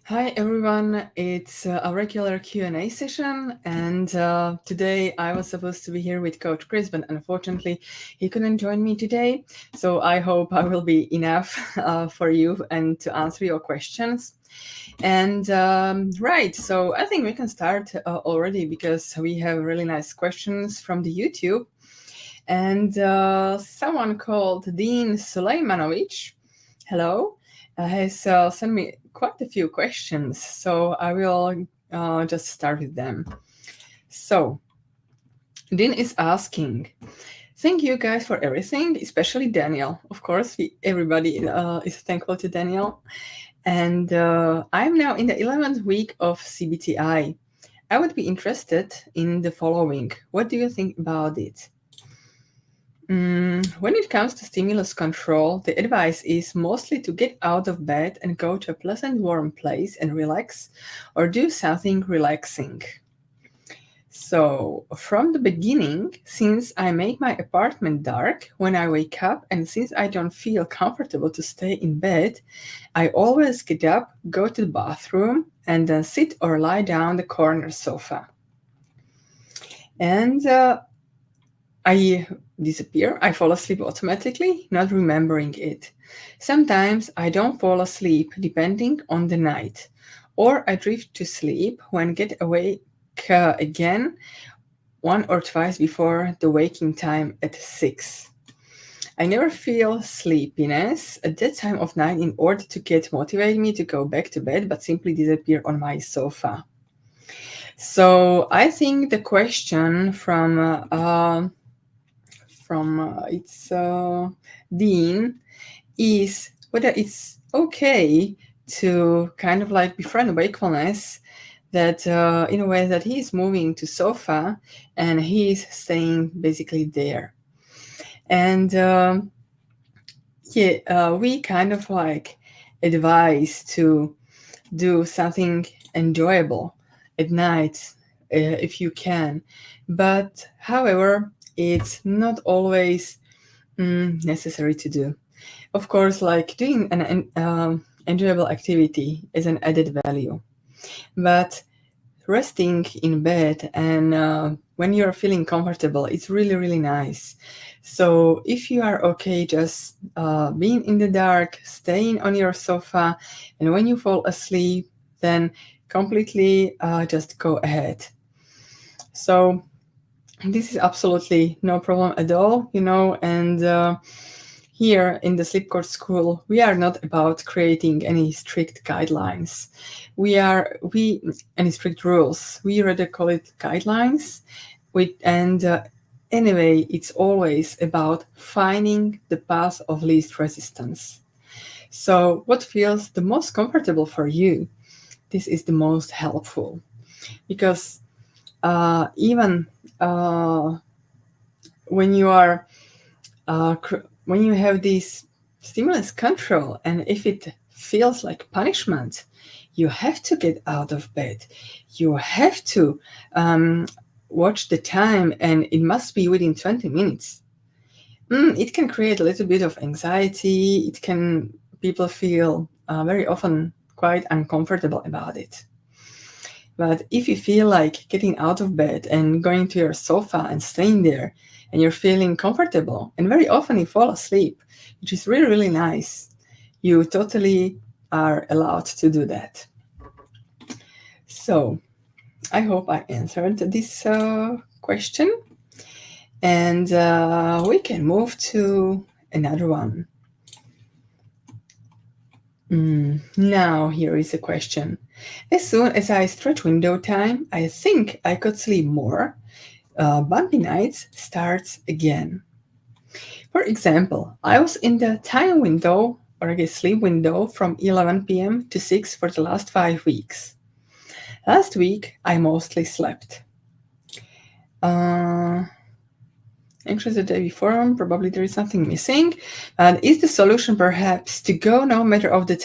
Hi everyone, it's a regular Q&A session, and today I was supposed to be here with Coach Chris, but unfortunately he couldn't join me today. So I hope I will be enough for you and to answer your questions. And right, so I think we can start already because we have really nice questions from the YouTube. And someone called Dean Suleimanovic, hello, has sent me quite a few questions. So I will just start with them. So Dean is asking, thank you guys for everything, especially Daniel. Of course, everybody is thankful to Daniel. And I'm now in the 11th week of CBTI. I would be interested in the following. What do you think about it? When it comes to stimulus control, the advice is mostly to get out of bed and go to a pleasant warm place and relax or do something relaxing. So, from the beginning, since I make my apartment dark when I wake up and since I don't feel comfortable to stay in bed, I always get up, go to the bathroom, and then sit or lie down the corner sofa. And I disappear. I fall asleep automatically, not remembering it. Sometimes I don't fall asleep depending on the night, or I drift to sleep when get awake again one or twice before the waking time at 6. I never feel sleepiness at that time of night in order to get motivate me to go back to bed, but simply disappear on my sofa. So I think the question from its dean is whether it's okay to kind of like befriend wakefulness that in a way that he's moving to sofa and he's staying basically there. And we kind of like advise to do something enjoyable at night if you can. But however, it's not always necessary to do. Of course, like doing an enjoyable activity is an added value. But resting in bed and when you're feeling comfortable, it's really, really nice. So if you are okay just being in the dark, staying on your sofa, and when you fall asleep, then completely just go ahead. So this is absolutely no problem at all, and here in the Sleep Court School, we are not about creating any strict guidelines. We any strict rules. We rather call it guidelines. Anyway, it's always about finding the path of least resistance. So, what feels the most comfortable for you? This is the most helpful because even when you are when you have this stimulus control, and if it feels like punishment, you have to get out of bed. You have to watch the time, and it must be within 20 minutes. It can create a little bit of anxiety. People feel very often quite uncomfortable about it. But if you feel like getting out of bed and going to your sofa and staying there, and you're feeling comfortable, and very often you fall asleep, which is really, really nice, you totally are allowed to do that. So I hope I answered this question. And we can move to another one. Now, here is a question. As soon as I stretch window time, I think I could sleep more. Bumpy nights starts again. For example, I was in the time window, or I guess sleep window, from 11 p.m. to 6 for the last 5 weeks. Last week, I mostly slept. Anxious the day before, probably there is something missing. And is the solution perhaps to go no matter of the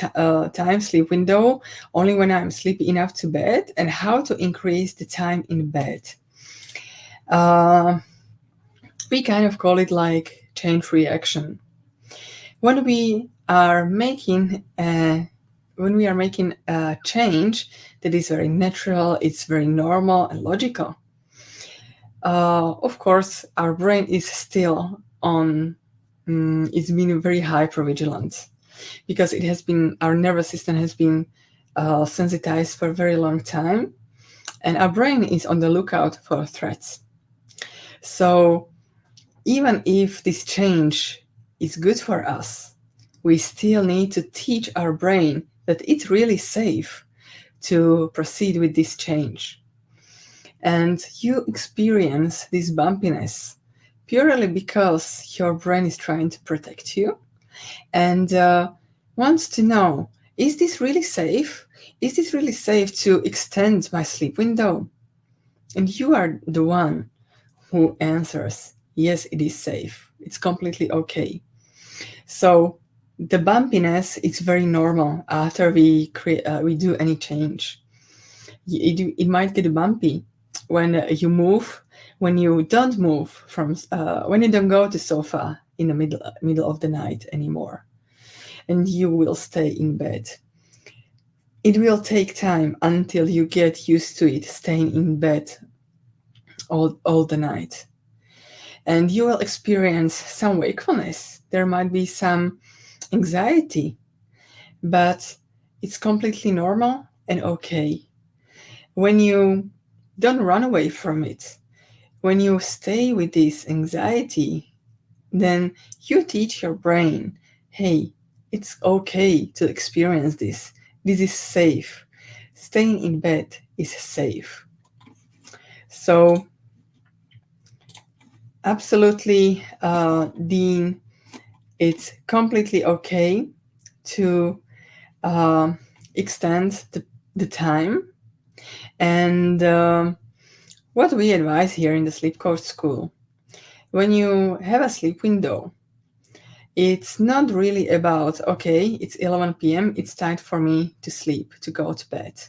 time sleep window, only when I'm sleepy enough to bed, and how to increase the time in bed? We kind of call it like chain reaction. When we are making a when we are making a change that is very natural, it's very normal and logical, of course, our brain is still on, it's been very hypervigilant because it has been, our nervous system has been sensitized for a very long time, and our brain is on the lookout for threats. So even if this change is good for us, we still need to teach our brain that it's really safe to proceed with this change. And you experience this bumpiness purely because your brain is trying to protect you and wants to know, is this really safe? Is this really safe to extend my sleep window? And you are the one who answers, yes, it is safe. It's completely okay. So the bumpiness is very normal after we do any change. It might get bumpy when you move, when you don't move from, when you don't go to sofa in the middle of the night anymore, and you will stay in bed. It will take time until you get used to it, staying in bed all the night. And you will experience some wakefulness. There might be some anxiety, but it's completely normal and okay. When you don't run away from it, when you stay with this anxiety, then you teach your brain, hey, it's okay to experience this. This is safe. Staying in bed is safe. So, absolutely, Dean, it's completely okay to uh, extend the time. And what we advise here in the Sleep Coach School, when you have a sleep window, it's not really about, okay, it's 11 p.m., it's time for me to sleep, to go to bed.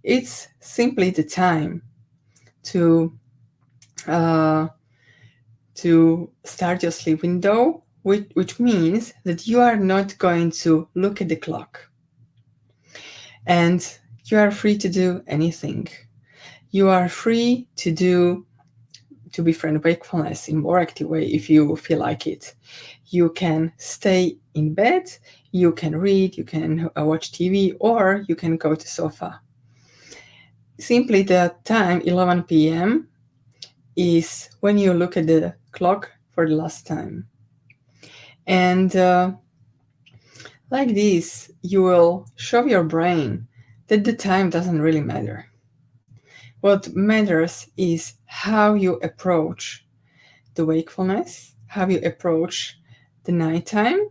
It's simply the time to uh, to start your sleep window, which means that you are not going to look at the clock. And you are free to do anything. You are free to befriend wakefulness in more active way if you feel like it. You can stay in bed, you can read, you can watch TV, or you can go to sofa. Simply the time 11 p.m. is when you look at the clock for the last time. And like this, you will show your brain that the time doesn't really matter. What matters is how you approach the wakefulness, how you approach the nighttime,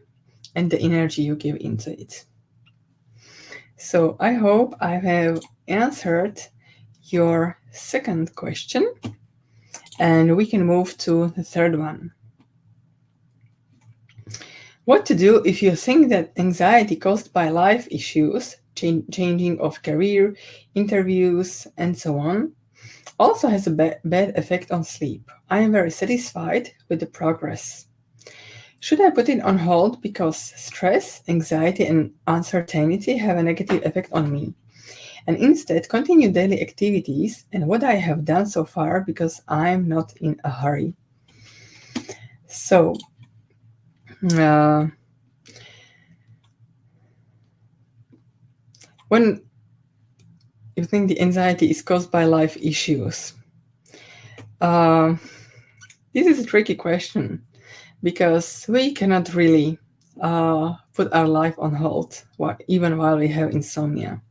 and the energy you give into it. So I hope I have answered your second question, and we can move to the third one. What to do if you think that anxiety caused by life issues, changing of career, interviews, and so on, also has a bad effect on sleep. I am very satisfied with the progress. Should I put it on hold because stress, anxiety, and uncertainty have a negative effect on me? And instead continue daily activities and what I have done so far because I'm not in a hurry. So, uh, when you think the anxiety is caused by life issues, uh, this is a tricky question because we cannot really put our life on hold even while we have insomnia.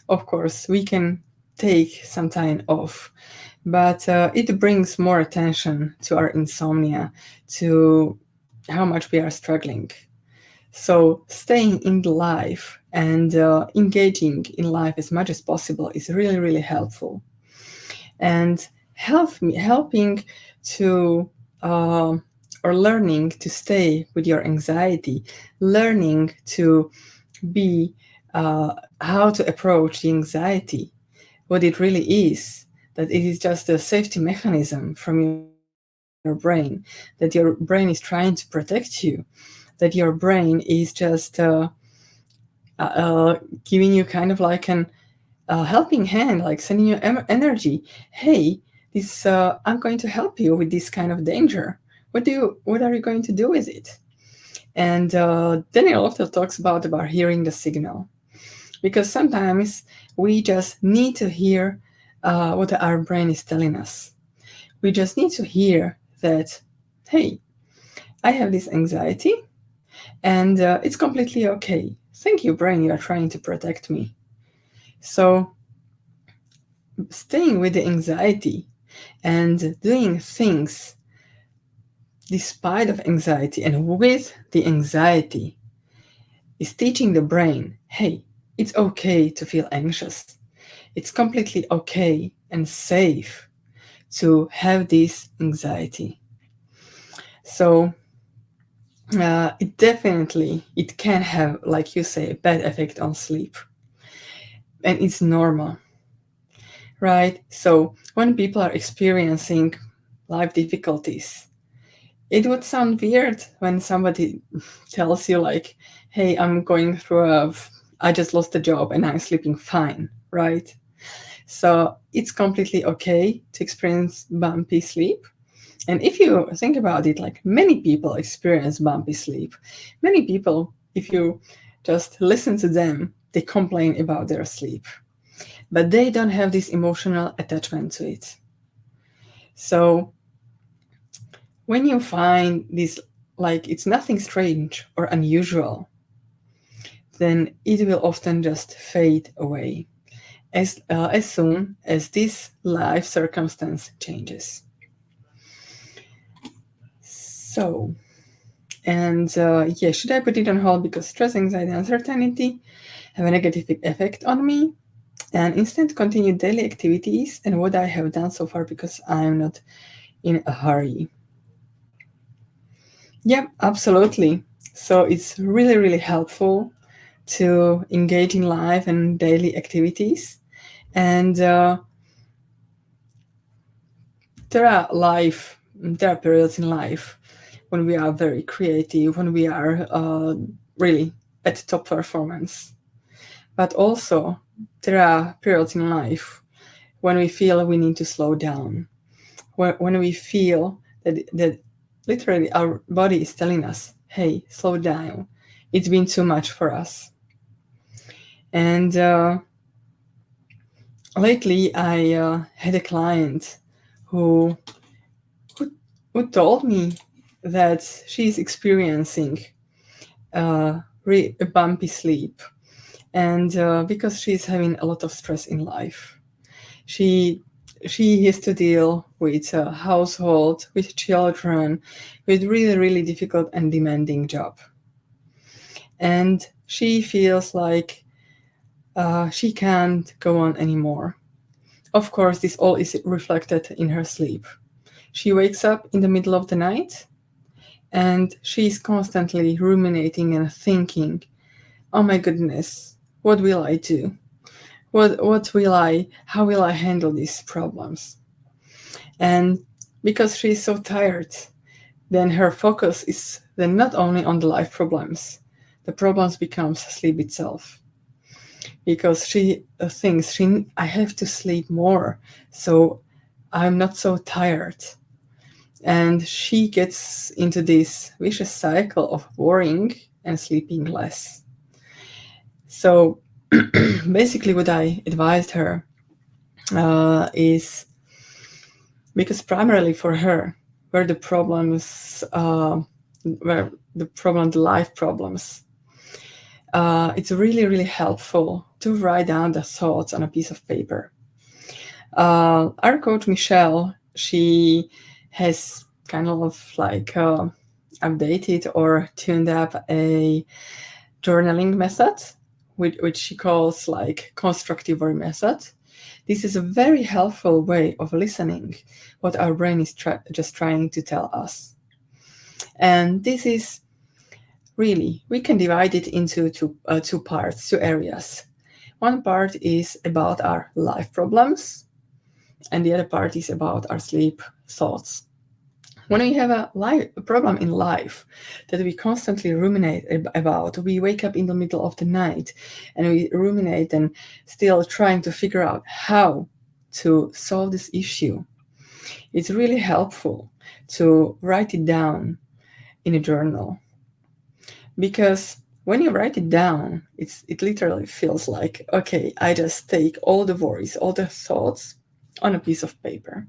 Of course, we can take some time off, but it brings more attention to our insomnia, to how much we are struggling. So, staying in the life and engaging in life as much as possible is really, really helpful. And helping to or learning to stay with your anxiety, learning to be how to approach the anxiety, what it really is, that it is just a safety mechanism from your brain, that your brain is trying to protect you, that your brain is just giving you kind of like an helping hand, like sending you energy. Hey, this I'm going to help you with this kind of danger. What are you going to do with it? And Daniel often talks about hearing the signal, because sometimes we just need to hear what our brain is telling us. We just need to hear that, hey, I have this anxiety, and it's completely okay. Thank you, brain, you are trying to protect me. So staying with the anxiety and doing things despite of anxiety and with the anxiety is teaching the brain, hey, it's okay to feel anxious. It's completely okay and safe to have this anxiety. So it can have, like you say, a bad effect on sleep, and it's normal, right? So when people are experiencing life difficulties, it would sound weird when somebody tells you like, hey, I just lost a job and I'm sleeping fine, right? So it's completely okay to experience bumpy sleep. And if you think about it, like many people experience bumpy sleep. Many people, if you just listen to them, they complain about their sleep, but they don't have this emotional attachment to it. So when you find this, like it's nothing strange or unusual, then it will often just fade away as soon as this life circumstance changes. So, and yeah, should I put it on hold because stress, anxiety, uncertainty have a negative effect on me? And instead continue daily activities and what I have done so far because I'm not in a hurry. Yeah, absolutely. So it's really, really helpful to engage in life and daily activities. And there are periods in life when we are very creative, when we are really at top performance. But also, there are periods in life when we feel we need to slow down, when we feel that literally our body is telling us, hey, slow down. It's been too much for us. And lately, I had a client who, who, who told me that she's experiencing a bumpy sleep. And because she's having a lot of stress in life, she she has to deal with a household, with children, with really, really difficult and demanding job. And she feels like she can't go on anymore. Of course, this all is reflected in her sleep. She wakes up in the middle of the night and she's constantly ruminating and thinking, oh my goodness, what will I do? How will I handle these problems? And because she's so tired, then her focus is then not only on the life problems, the problems becomes sleep itself. Because she thinks I have to sleep more, so I'm not so tired. And she gets into this vicious cycle of worrying and sleeping less. So basically, what I advised her is because primarily for her, where the problems, the life problems, it's really, really helpful to write down the thoughts on a piece of paper. Our coach Michelle, she has kind of like updated or tuned up a journaling method, which she calls like constructive worry method. This is a very helpful way of listening what our brain is just trying to tell us. And this is really, we can divide it into two parts, two areas. One part is about our life problems, and the other part is about our sleep thoughts. When we have a problem in life that we constantly ruminate about, we wake up in the middle of the night and we ruminate and still trying to figure out how to solve this issue. It's really helpful to write it down in a journal, because when you write it down, it literally feels like, okay, I just take all the worries, all the thoughts on a piece of paper.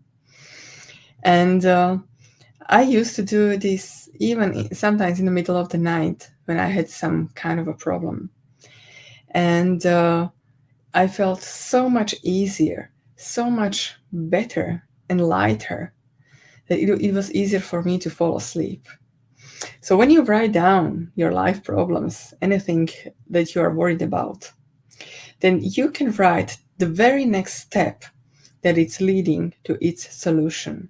And I used to do this even sometimes in the middle of the night when I had some kind of a problem. And I felt so much easier, so much better and lighter, that it was easier for me to fall asleep. So when you write down your life problems, anything that you are worried about, then you can write the very next step that it's leading to its solution.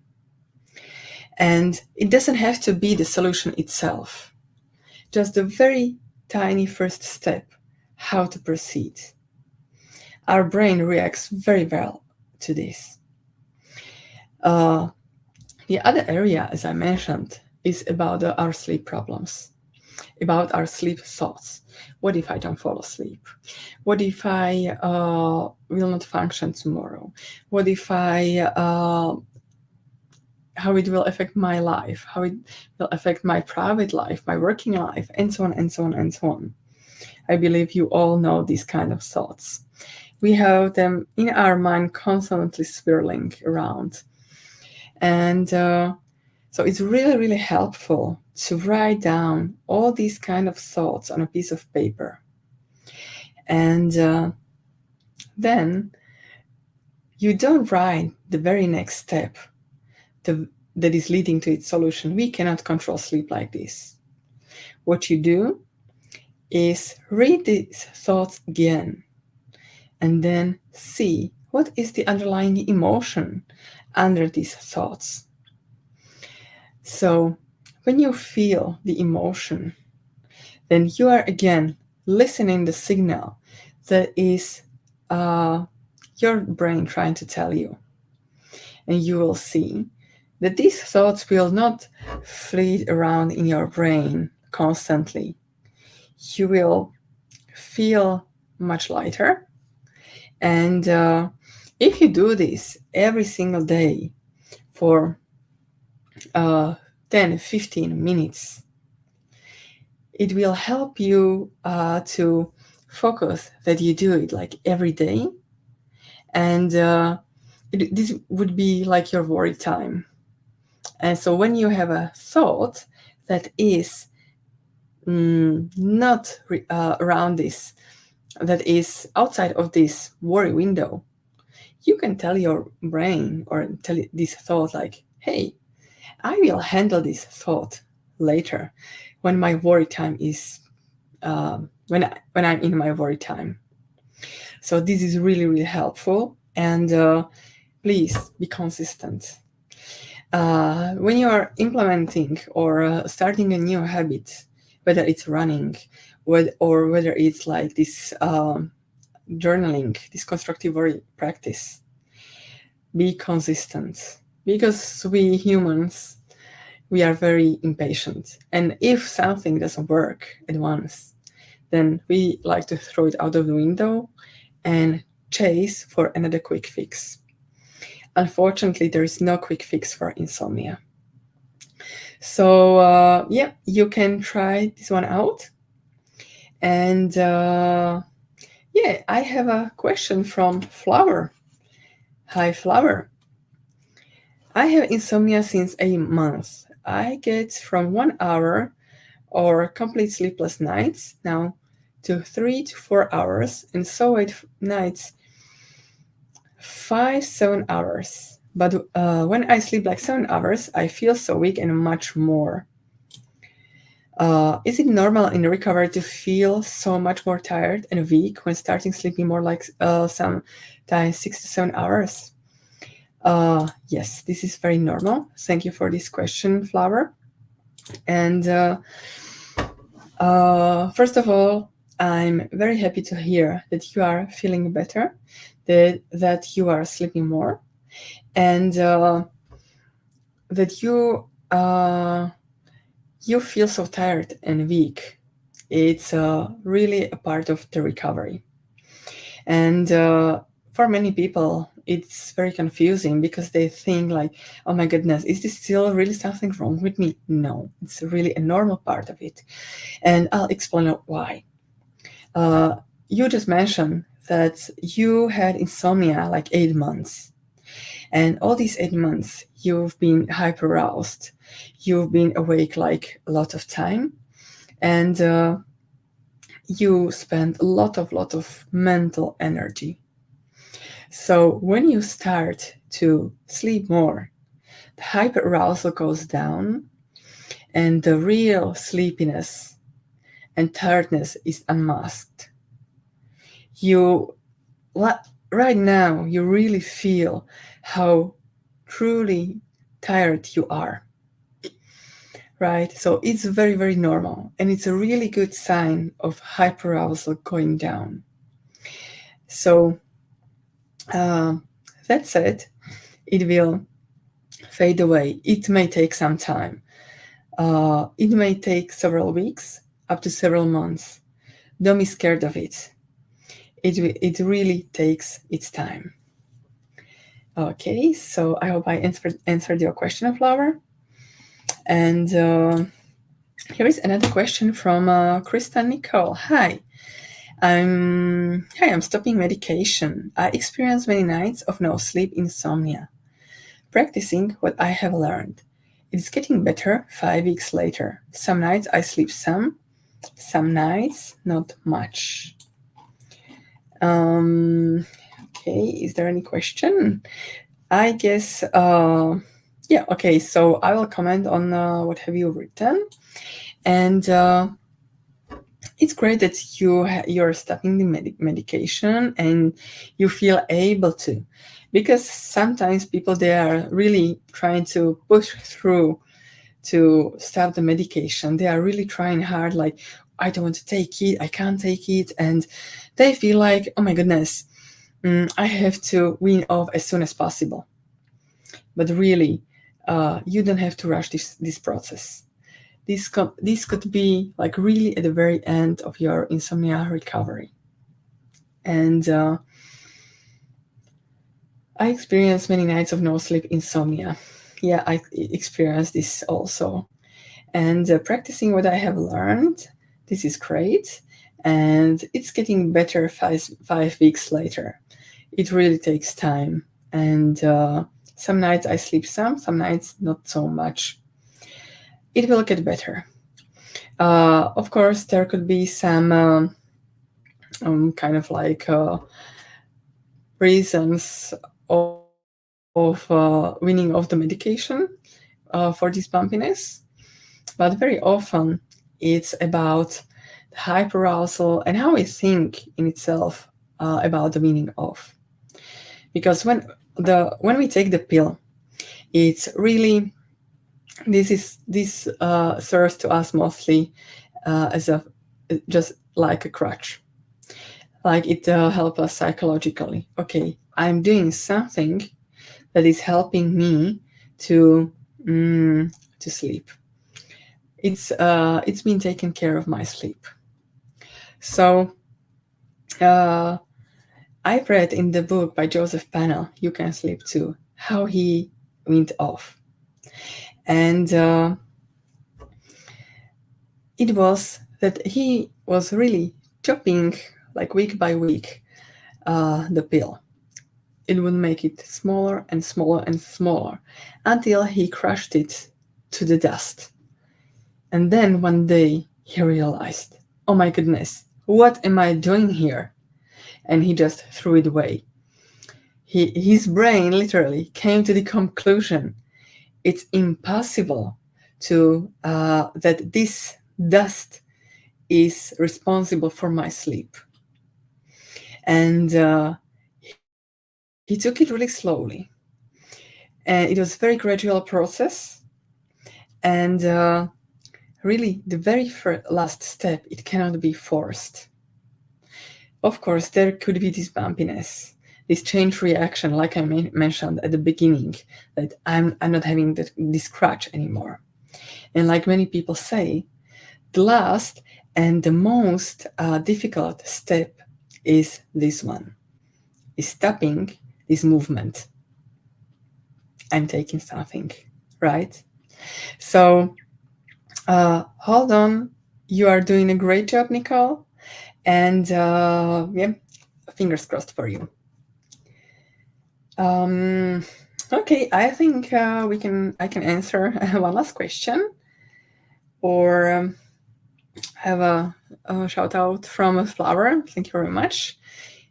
And it doesn't have to be the solution itself, just the very tiny first step, how to proceed. Our brain reacts very well to this. The other area, as I mentioned, is about our sleep problems, about our sleep thoughts. What if I don't fall asleep? What if I will not function tomorrow? What if how it will affect my life, how it will affect my private life, my working life, and so on and so on and so on. I believe you all know these kind of thoughts. We have them in our mind constantly swirling around. And so it's really, really helpful to write down all these kind of thoughts on a piece of paper. And then you don't write the very next step that is leading to its solution. We cannot control sleep like this. What you do is read these thoughts again and then see what is the underlying emotion under these thoughts. So when you feel the emotion, then you are again listening the signal that is your brain trying to tell you. And you will see that these thoughts will not fleet around in your brain constantly. You will feel much lighter. And if you do this every single day for 10-15 minutes, it will help you to focus that you do it like every day. And this would be like your worry time. And so when you have a thought that is not around this, that is outside of this worry window, you can tell your brain or tell this thought like, hey, I will handle this thought later when my worry time is when I'm in my worry time. So this is really, really helpful. And please be consistent. When you are implementing or starting a new habit, whether it's running or whether it's like this journaling, this constructive worry practice, be consistent, because we humans, we are very impatient. And if something doesn't work at once, then we like to throw it out of the window and chase for another quick fix. Unfortunately, there is no quick fix for insomnia. So yeah, you can try this one out. And yeah, I have a question from Flower. Hi, Flower. I have insomnia since a month. I get from 1 hour or complete sleepless nights now to 3 to 4 hours, and so at nights 5-7 hours. But when I sleep like 7 hours, I feel so weak and much more. Is it normal in recovery to feel so much more tired and weak when starting sleeping more like sometimes 6 to 7 hours? Yes, this is very normal. Thank you for this question, Flower. And first of all, I'm very happy to hear that you are feeling better, that you are sleeping more, and that you uh, you feel so tired and weak. It's really a part of the recovery. And for many people, it's very confusing because they think like, oh my goodness, is this still really something wrong with me? No, it's really a normal part of it. And I'll explain why. Uh, you just mentioned that you had insomnia like 8 months. And all these 8 months, you've been hyper aroused. You've been awake like a lot of time. And you spend a lot of mental energy. So when you start to sleep more, the hyperarousal goes down and the real sleepiness and tiredness is unmasked. You right now you really feel how truly tired you are. Right? So it's very, very normal and it's a really good sign of hyperarousal going down. So uh, that said, it will fade away. It may take some time. It may take several weeks, up to several months. Don't be scared of it. It really takes its time. Okay, so I hope I answered your question, Flower. And here is another question from Krista Nicole. I'm stopping medication. I experience many nights of no sleep insomnia. Practicing what I have learned. It's getting better 5 weeks later. Some nights I sleep some nights not much. Okay, is there any question? I guess, yeah, okay, so I will comment on what have you written. And it's great that you're stopping the medication and you feel able to, because sometimes people, they are really trying to push through to stop the medication. They are really trying hard, like, I don't want to take it, I can't take it, and they feel like, oh my goodness, I have to wean off as soon as possible. But really, you don't have to rush this process. This could be like really at the very end of your insomnia recovery. And I experienced many nights of no sleep insomnia. Yeah, I experienced this also. And practicing what I have learned, this is great. And it's getting better 5 weeks later. It really takes time. And some nights I sleep some nights not so much. It will get better. Of course, there could be some kind of like reasons of winning of the medication for this bumpiness, but very often it's about the hyperarousal and how we think in itself about the meaning of. Because when we take the pill, it's really this serves to us mostly as a just like a crutch, like it helps us psychologically. Okay, I'm doing something that is helping me to to sleep. It's been taking care of my sleep. So I've read in the book by Joseph Pannell, You Can Sleep Too, how he went off. And it was that he was really chopping, like week by week, the pill. It would make it smaller and smaller and smaller until he crushed it to the dust. And then one day he realized, oh my goodness, what am I doing here? And he just threw it away. His brain literally came to the conclusion, it's impossible to that this dust is responsible for my sleep. And he took it really slowly. And it was a very gradual process. And really, the very last step, it cannot be forced. Of course, there could be this bumpiness. this change reaction, like I mentioned at the beginning, that I'm not having this crutch anymore. And like many people say, the last and the most difficult step is this one, is stopping this movement. I'm taking something, right? So hold on. You are doing a great job, Nicole. And yeah, fingers crossed for you. Okay, I think I can answer one last question, or have a shout out from a flower. Thank you very much.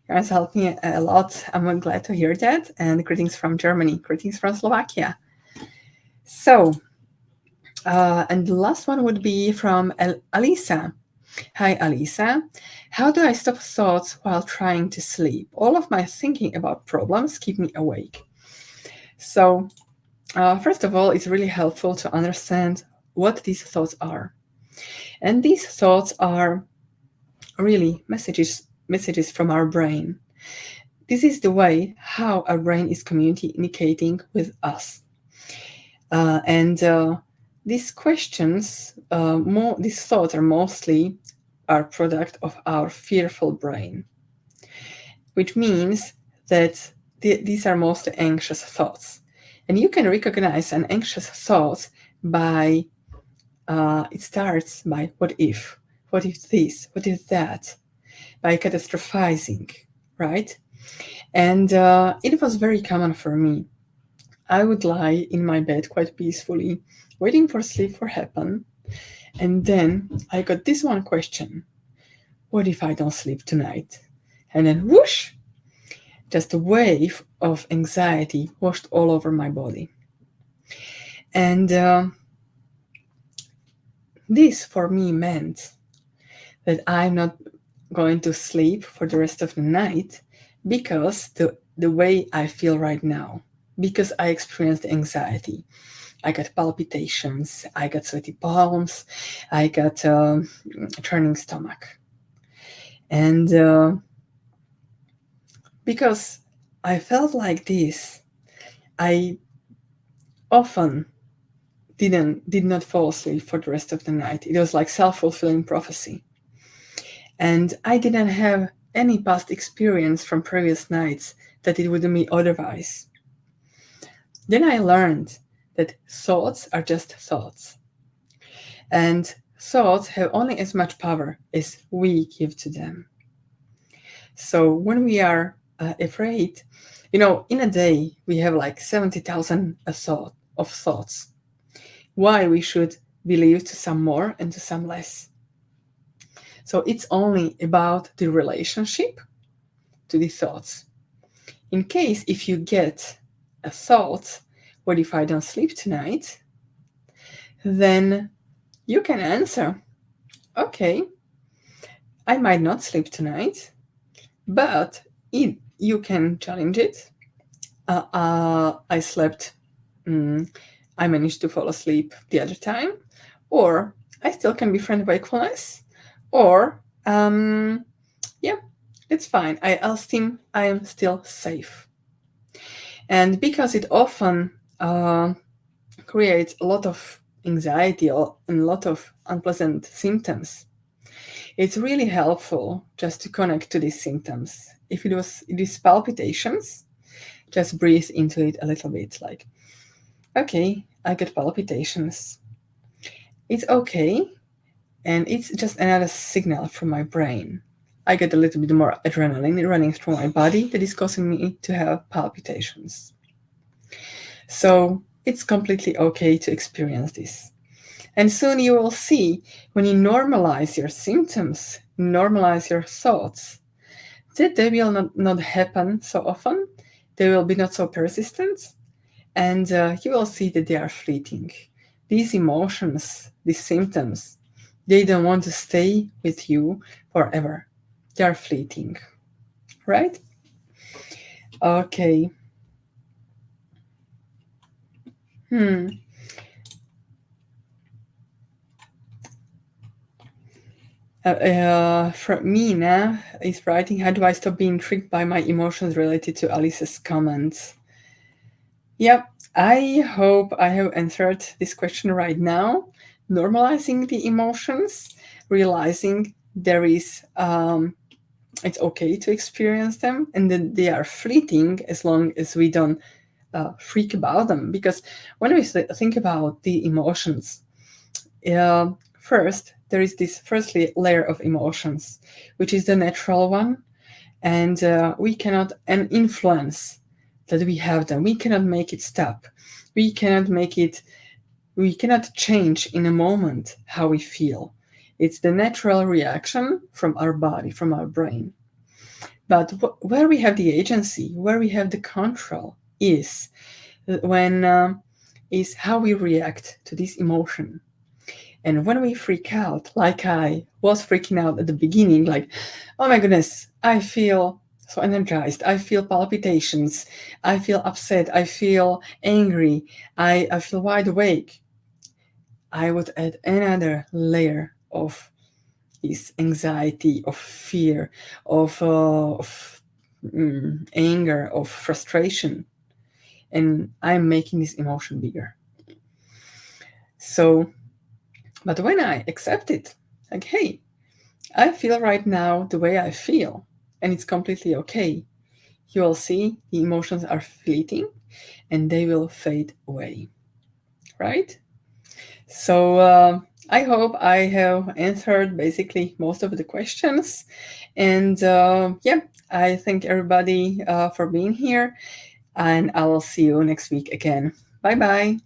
You guys helped me a lot. I'm glad to hear that. And greetings from Germany. Greetings from Slovakia. So, and the last one would be from Alisa. Hi, Alisa. How do I stop thoughts while trying to sleep? All of my thinking about problems keep me awake. So, first of all, it's really helpful to understand what these thoughts are. And these thoughts are really messages from our brain. This is the way how our brain is communicating with us. And these questions, these thoughts are mostly a product of our fearful brain, which means that these are mostly anxious thoughts. And you can recognize an anxious thought by, it starts by what if this, what if that, by catastrophizing, right? And it was very common for me. I would lie in my bed quite peacefully, waiting for sleep to happen. And then I got this one question: what if I don't sleep tonight? And then whoosh, just a wave of anxiety washed all over my body. And this for me meant that I'm not going to sleep for the rest of the night because the way I feel right now, because I experienced anxiety. I got palpitations, I got sweaty palms, I got turning stomach. And because I felt like this, I often did not fall asleep for the rest of the night. It was like self-fulfilling prophecy. And I didn't have any past experience from previous nights that it would be otherwise. Then I learned that thoughts are just thoughts. And thoughts have only as much power as we give to them. So when we are afraid, in a day we have like 70,000 thoughts. Why we should believe to some more and to some less. So it's only about the relationship to the thoughts. In case if you get a thought, what if I don't sleep tonight? Then you can answer, okay, I might not sleep tonight, but you can challenge it. I slept, I managed to fall asleep the other time, or I still can befriend wakefulness, or yeah, it's fine. I'll think I am still safe. And because it often creates a lot of anxiety and a lot of unpleasant symptoms, it's really helpful just to connect to these symptoms. If it is palpitations, just breathe into it a little bit, like, okay, I get palpitations. It's okay, and it's just another signal from my brain. I get a little bit more adrenaline running through my body that is causing me to have palpitations. So it's completely okay to experience this. And soon you will see, when you normalize your symptoms, normalize your thoughts, that they will not happen so often, they will be not so persistent, and you will see that they are fleeting. These emotions, these symptoms, they don't want to stay with you forever. They are fleeting, right? Okay. From Mina is writing, how do I stop being tricked by my emotions related to Alice's comments? Yep, I hope I have answered this question right now. Normalizing the emotions, realizing there is, it's okay to experience them, and that they are fleeting as long as we don't freak about them. Because when we think about the emotions, first, there is this firstly layer of emotions, which is the natural one, and we cannot influence that we have them. We cannot make it stop. We cannot make it. We cannot change in a moment how we feel. It's the natural reaction from our body, from our brain. But where we have the agency, where we have the control, is when is how we react to this emotion. And when we freak out, like I was freaking out at the beginning, like, oh my goodness, I feel so energized. I feel palpitations. I feel upset. I feel angry. I feel wide awake. I would add another layer of this anxiety, of fear, of anger, of frustration. And I'm making this emotion bigger. So, but when I accept it, like, hey, I feel right now the way I feel, and it's completely okay. You will see the emotions are fleeting and they will fade away, right? So I hope I have answered basically most of the questions. And yeah, I thank everybody for being here, and I will see you next week again. Bye bye.